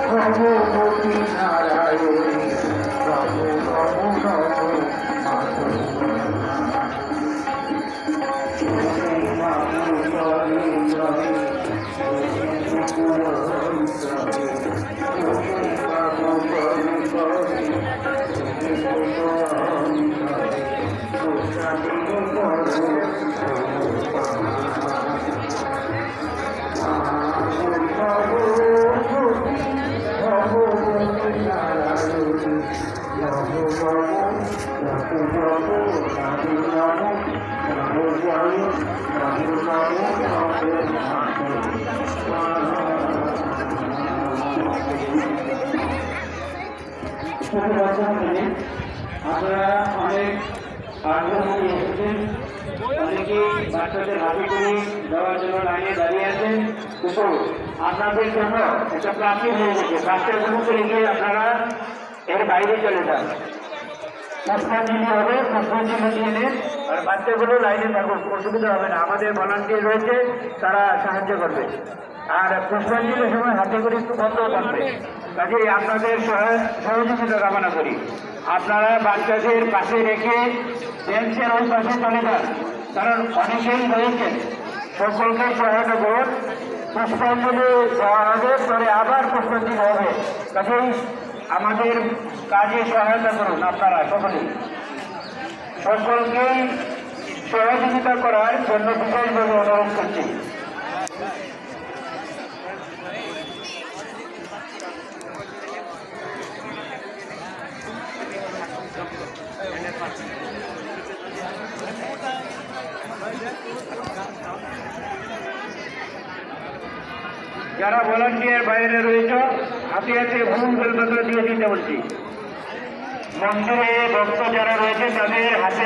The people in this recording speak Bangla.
ভগবতী নারায়ণী প্রভু প্রভু আপনারা অনেক আগ্রহ নিয়ে এসেছেন, অনেকেই বাচ্চাদের হাতে করে দেওয়ার জন্য লাইনে দাঁড়িয়ে আছেন। কিন্তু আপনাদের জন্য একটা প্রাচীর হয়ে গেছে, বাচ্চাগুলো করে গিয়ে আপনারা এর বাইরে চলে যান। পুষ্পাঞ্জলি হবে, পুষ্পাঞ্জলি দিয়ে নেন আর বাচ্চাগুলো লাইনে থাকুক, অসুবিধা হবে না। আমাদের ভলান্টিয়ার রয়েছে, তারা সাহায্য করবে। আর পুষ্পাঞ্জলির সময় হাতে করে একটু বন্ধ থাকবে, কাজেই আপনাদের সহযোগিতা কামনা করি। আপনারা বাচ্চাদের পাশে রেখে বেঞ্চের ওই পাশে চলে যান, কারণ অনেকেই রয়েছেন। সকলকে সহায়তা করুন। পুষ্পাঞ্জলি দেওয়া হবে, পরে আবার পুষ্পাঞ্জলি হবে, কাজেই আমাদের কাজে সহায়তা করুন। আপনারা সকলেই সকলকেই সহযোগিতা করার জন্য বিশেষভাবে অনুরোধ করছি। যারা ভলান্টিয়ার বাইরে রয়েছে, হাতে হাতে ফুল বেলপাতা দিয়ে দিতে বলছি। মন্দিরে ভক্ত যারা রয়েছে তাদের হাতে